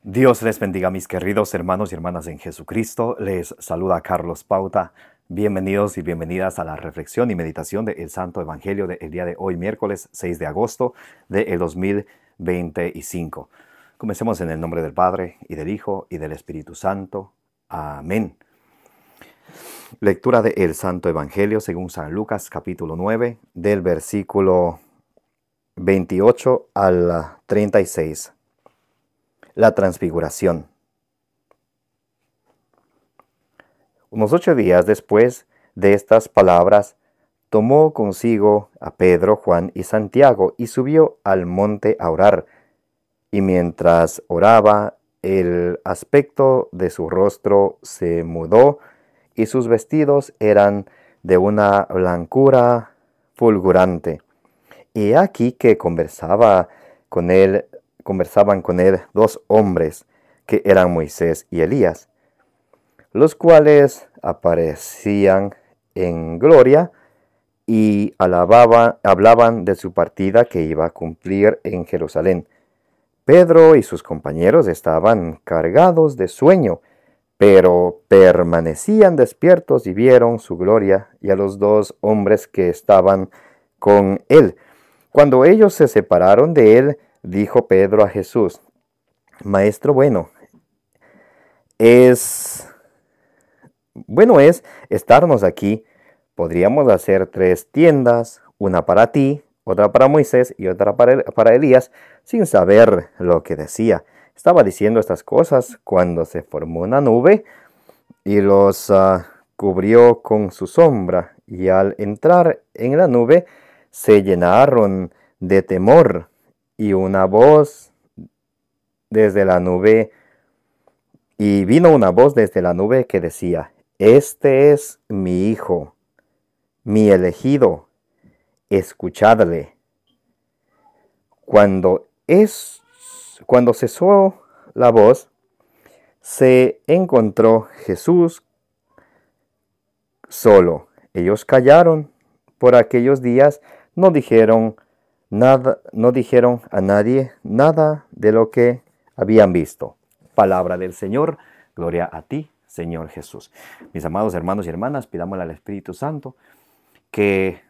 Dios les bendiga, mis queridos hermanos y hermanas en Jesucristo. Les saluda Carlos Pauta. Bienvenidos y bienvenidas a la reflexión y meditación del Santo Evangelio del día de hoy, miércoles 6 de agosto del 2025. Comencemos en el nombre del Padre, y del Hijo, y del Espíritu Santo. Amén. Lectura del Santo Evangelio según San Lucas, capítulo 9, del versículo 28 al 36. La transfiguración. Unos 8 días después de estas palabras, tomó consigo a Pedro, Juan y Santiago y subió al monte a orar. Y mientras oraba, el aspecto de su rostro se mudó y sus vestidos eran de una blancura fulgurante. Y aquí que conversaban con él dos hombres que eran Moisés y Elías, los cuales aparecían en gloria y hablaban de su partida que iba a cumplir en Jerusalén. Pedro y sus compañeros estaban cargados de sueño, pero permanecían despiertos y vieron su gloria y a los dos hombres que estaban con él. Cuando ellos se separaron de él, dijo Pedro a Jesús: Maestro, bueno es estarnos aquí. Podríamos hacer 3 tiendas, una para ti, otra para Moisés y otra para Elías, sin saber lo que decía. Estaba diciendo estas cosas cuando se formó una nube y los cubrió con su sombra, y al entrar en la nube se llenaron de temor, y una voz desde la nube, y vino una voz desde la nube que decía: Este es mi Hijo, mi elegido, escuchadle. Cuando cesó la voz, se encontró Jesús solo. Ellos callaron. Por aquellos días no dijeron a nadie nada de lo que habían visto. Palabra del Señor. Gloria a ti, Señor Jesús. Mis amados hermanos y hermanas, pidámosle al Espíritu Santo que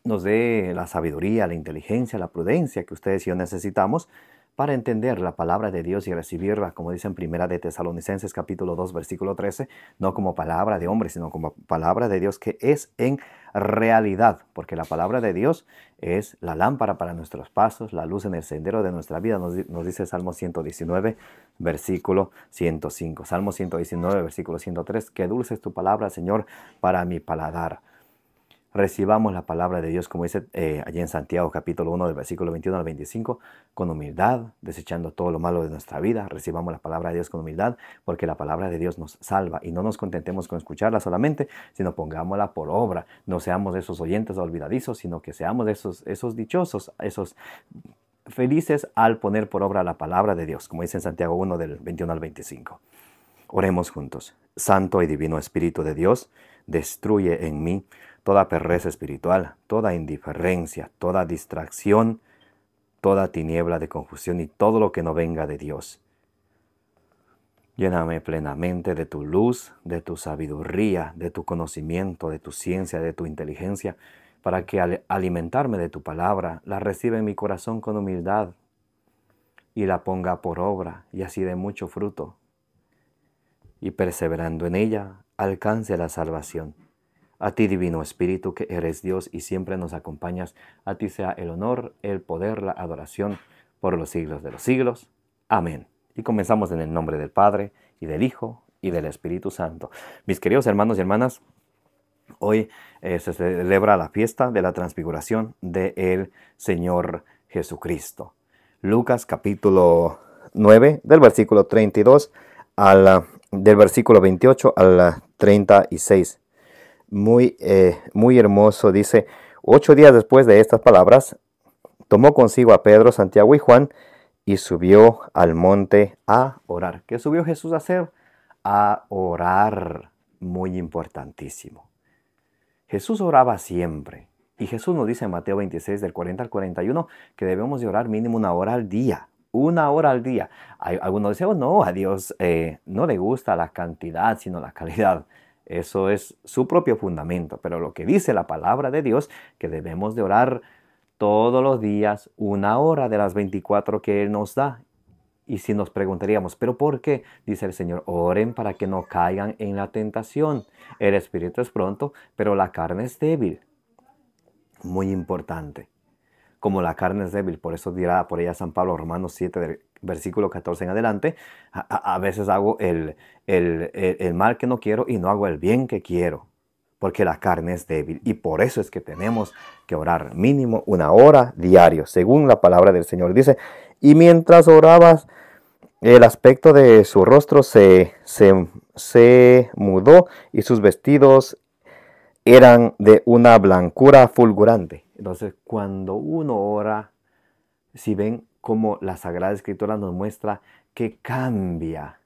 nos dé la sabiduría, la inteligencia, la prudencia que ustedes y yo necesitamos para entender la palabra de Dios y recibirla, como dice en Primera de Tesalonicenses capítulo 2, versículo 13, no como palabra de hombre, sino como palabra de Dios que es en realidad, porque la palabra de Dios es la lámpara para nuestros pasos, la luz en el sendero de nuestra vida, nos dice Salmo 119, versículo 105. Salmo 119, versículo 103, qué dulce es tu palabra, Señor, para mi paladar. Recibamos la palabra de Dios, como dice allí en Santiago capítulo 1 del versículo 21 al 25, con humildad, desechando todo lo malo de nuestra vida. Recibamos la palabra de Dios con humildad, porque la palabra de Dios nos salva, y no nos contentemos con escucharla solamente, sino pongámosla por obra. No seamos esos oyentes olvidadizos, sino que seamos esos dichosos, esos felices al poner por obra la palabra de Dios, como dice en Santiago 1 del 21 al 25. Oremos juntos. Santo y divino Espíritu de Dios, destruye en mí toda pereza espiritual, toda indiferencia, toda distracción, toda tiniebla de confusión y todo lo que no venga de Dios. Lléname plenamente de tu luz, de tu sabiduría, de tu conocimiento, de tu ciencia, de tu inteligencia, para que al alimentarme de tu palabra, la reciba en mi corazón con humildad y la ponga por obra, y así dé mucho fruto, y perseverando en ella, alcance la salvación. A ti, Divino Espíritu, que eres Dios y siempre nos acompañas, a ti sea el honor, el poder, la adoración por los siglos de los siglos. Amén. Y comenzamos en el nombre del Padre, y del Hijo, y del Espíritu Santo. Mis queridos hermanos y hermanas, hoy se celebra la fiesta de la transfiguración del Señor Jesucristo. Lucas capítulo 9, del versículo 32 del versículo 28 al 36. Muy hermoso, dice: 8 días después de estas palabras, tomó consigo a Pedro, Santiago y Juan y subió al monte a orar. ¿Qué subió Jesús a hacer? A orar. Muy importantísimo. Jesús oraba siempre. Y Jesús nos dice en Mateo 26, del 40 al 41, que debemos de orar mínimo 1 hora al día. una hora al día. Algunos dicen, oh, no, a Dios no le gusta la cantidad, sino la calidad. Eso es su propio fundamento. Pero lo que dice la palabra de Dios, que debemos de orar todos los días, una hora de las 24 que Él nos da. Y si nos preguntaríamos, ¿pero por qué? Dice el Señor, oren para que no caigan en la tentación. El espíritu es pronto, pero la carne es débil. Muy importante. Como la carne es débil, por eso dirá por ella San Pablo, Romanos 7, del versículo 14 en adelante, a veces hago el mal que no quiero y no hago el bien que quiero, porque la carne es débil. Y por eso es que tenemos que orar mínimo una hora diario, según la palabra del Señor. Dice, y mientras orabas, el aspecto de su rostro se mudó y sus vestidos eran de una blancura fulgurante. Entonces, cuando uno ora, si ven cómo la Sagrada Escritura nos muestra que cambia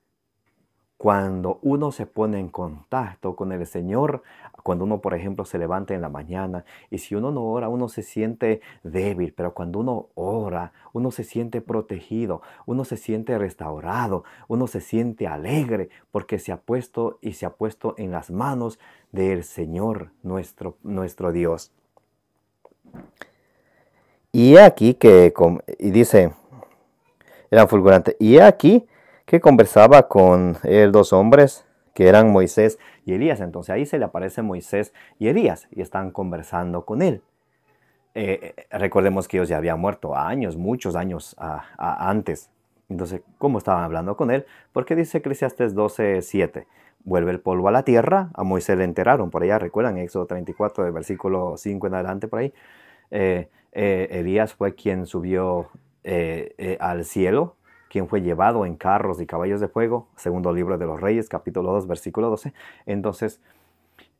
cuando uno se pone en contacto con el Señor, cuando uno, por ejemplo, se levanta en la mañana y si uno no ora, uno se siente débil, pero cuando uno ora, uno se siente protegido, uno se siente restaurado, uno se siente alegre porque se ha puesto en las manos del Señor, nuestro Dios. Y aquí y dice, era fulgurante, y aquí que conversaba con él dos hombres que eran Moisés y Elías. Entonces ahí se le aparece Moisés y Elías y están conversando con él. Recordemos que ellos ya habían muerto muchos años antes. Entonces, ¿cómo estaban hablando con él? Porque dice Eclesiastés 12:7, vuelve el polvo a la tierra, a Moisés le enterraron, por allá recuerdan, Éxodo 34, del versículo 5 en adelante por ahí. Elías fue quien subió al cielo, quien fue llevado en carros y caballos de fuego, segundo libro de los Reyes, capítulo 2, versículo 12. Entonces,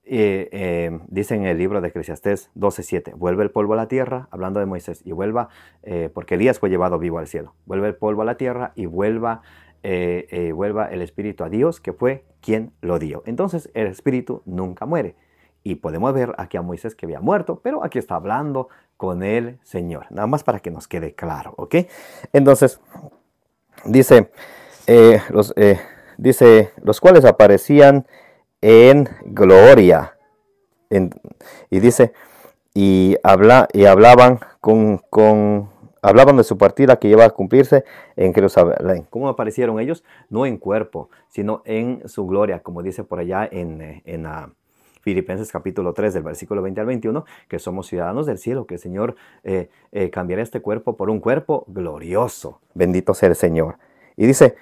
dice en el libro de Eclesiastés 12:7, vuelve el polvo a la tierra, hablando de Moisés, y porque Elías fue llevado vivo al cielo, vuelve el polvo a la tierra y vuelva el espíritu a Dios, que fue quien lo dio. Entonces, el espíritu nunca muere. Y podemos ver aquí a Moisés que había muerto, pero aquí está hablando con el Señor. Nada más para que nos quede claro, ¿ok? Entonces, dice, los cuales aparecían en gloria. Y dice, y hablaban hablaban de su partida que iba a cumplirse en Jerusalén. ¿Cómo aparecieron ellos? No en cuerpo, sino en su gloria, como dice por allá en Filipenses capítulo 3 del versículo 20 al 21, que somos ciudadanos del cielo, que el Señor cambiará este cuerpo por un cuerpo glorioso. Bendito sea el Señor. Y dice,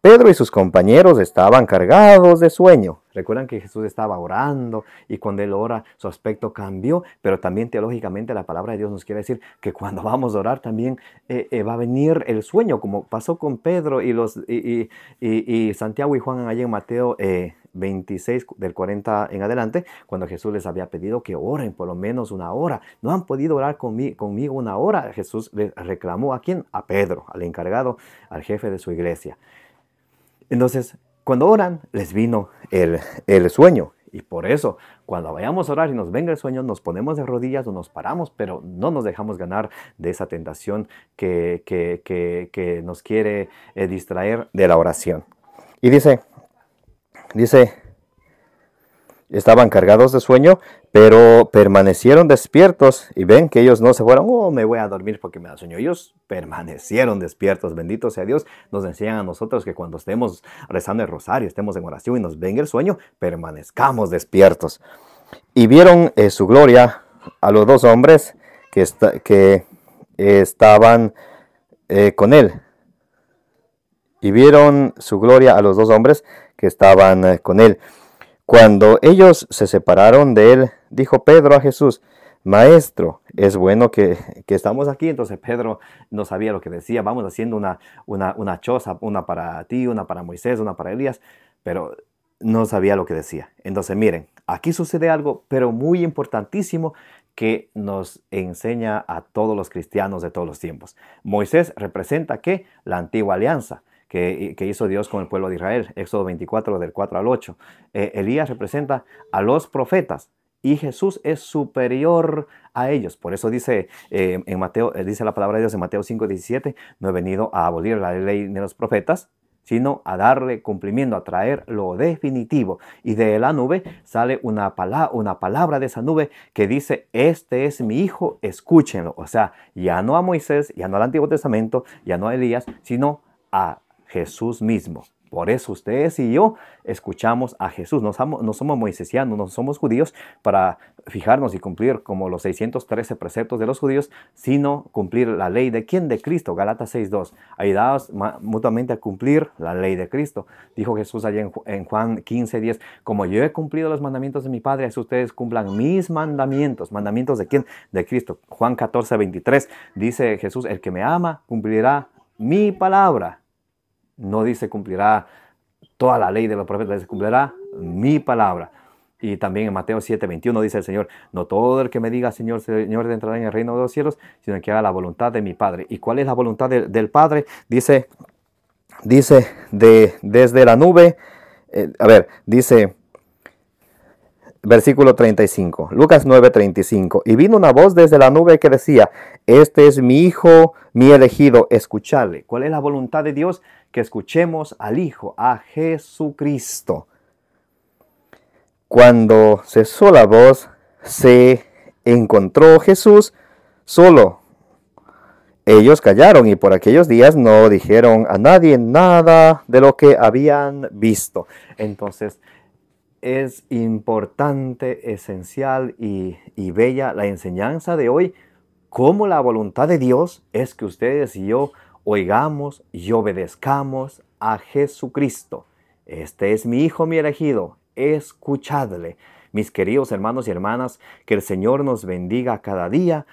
Pedro y sus compañeros estaban cargados de sueño. Recuerdan que Jesús estaba orando y cuando Él ora su aspecto cambió, pero también teológicamente la palabra de Dios nos quiere decir que cuando vamos a orar también va a venir el sueño, como pasó con Pedro y Santiago y Juan allá en Mateo 26 del 40 en adelante, cuando Jesús les había pedido que oren por lo menos una hora. No han podido orar conmigo una hora. Jesús le reclamó ¿a quién? A Pedro, al encargado, al jefe de su iglesia. Entonces, cuando oran, les vino el sueño. Y por eso, cuando vayamos a orar y nos venga el sueño, nos ponemos de rodillas o nos paramos, pero no nos dejamos ganar de esa tentación que nos quiere distraer de la oración. Y dice, estaban cargados de sueño, pero permanecieron despiertos. Y ven que ellos no se fueron, oh, me voy a dormir porque me da sueño. Ellos permanecieron despiertos. Bendito sea Dios. Nos enseñan a nosotros que cuando estemos rezando el rosario, estemos en oración y nos venga el sueño, permanezcamos despiertos. Y vieron su gloria a los dos hombres que estaban con él. Y vieron su gloria a los dos hombres que estaban con él. Cuando ellos se separaron de él, dijo Pedro a Jesús, Maestro, es bueno que estamos aquí. Entonces Pedro no sabía lo que decía. Vamos haciendo una choza, una para ti, una para Moisés, una para Elías, pero no sabía lo que decía. Entonces miren, aquí sucede algo, pero muy importantísimo, que nos enseña a todos los cristianos de todos los tiempos. Moisés representa ¿qué? La antigua alianza que hizo Dios con el pueblo de Israel, Éxodo 24 del 4 al 8. Elías representa a los profetas y Jesús es superior a ellos. Por eso dice en Mateo, dice la palabra de Dios en Mateo 5:17, no he venido a abolir la ley ni los profetas, sino a darle cumplimiento, a traer lo definitivo. Y de la nube sale una palabra de esa nube que dice, este es mi hijo, escúchenlo. O sea, ya no a Moisés, ya no al Antiguo Testamento, ya no a Elías, sino a Jesús mismo. Por eso ustedes y yo escuchamos a Jesús. No somos moisesianos, no somos judíos para fijarnos y cumplir como los 613 preceptos de los judíos, sino cumplir la ley de ¿quién? De Cristo. Gálatas 6:2. Ayudaos mutuamente a cumplir la ley de Cristo. Dijo Jesús allá en Juan 15:10. Como yo he cumplido los mandamientos de mi Padre, así ustedes cumplan mis mandamientos. ¿Mandamientos de quién? De Cristo. Juan 14:23. Dice Jesús, el que me ama cumplirá mi palabra. No dice cumplirá toda la ley de los profetas, dice cumplirá mi palabra. Y también en Mateo 7:21 dice el Señor, no todo el que me diga Señor, Señor entrará en el reino de los cielos, sino el que haga la voluntad de mi Padre. ¿Y cuál es la voluntad del Padre? Dice desde la nube, dice versículo 35, Lucas 9:35, y vino una voz desde la nube que decía, este es mi hijo, mi elegido, escuchadle. ¿Cuál es la voluntad de Dios? Que escuchemos al Hijo, a Jesucristo. Cuando cesó la voz, se encontró Jesús solo. Ellos callaron y por aquellos días no dijeron a nadie nada de lo que habían visto. Entonces, es importante, esencial y bella la enseñanza de hoy, cómo la voluntad de Dios es que ustedes y yo oigamos y obedezcamos a Jesucristo. Este es mi Hijo, mi elegido, escuchadle. Mis queridos hermanos y hermanas, que el Señor nos bendiga cada día,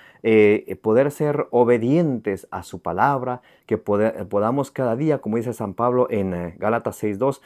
poder ser obedientes a su palabra, que podamos cada día, como dice San Pablo en Gálatas 6:2,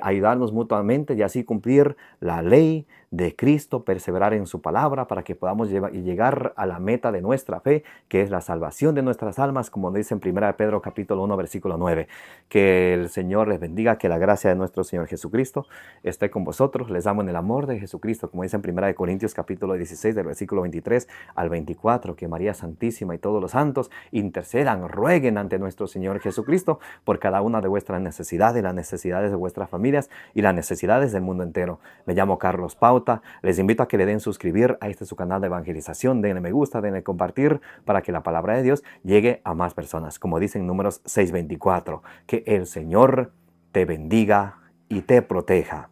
ayudarnos mutuamente y así cumplir la ley de Cristo, perseverar en su palabra para que podamos llegar a la meta de nuestra fe, que es la salvación de nuestras almas, como dice en 1 Pedro capítulo 1, versículo 9. Que el Señor les bendiga, que la gracia de nuestro Señor Jesucristo esté con vosotros. Les amo en el amor de Jesucristo, como dice en 1 Corintios capítulo 16, del versículo 23 al 24, que María Santísima y todos los santos intercedan, rueguen ante nuestro Señor Jesucristo por cada una de vuestras necesidades, las necesidades de vuestras familias y las necesidades del mundo entero. Me llamo Carlos Pauta. Les invito a que le den suscribir a su canal de evangelización, denle me gusta, denle compartir para que la palabra de Dios llegue a más personas. Como dicen Números 6:24, que el Señor te bendiga y te proteja.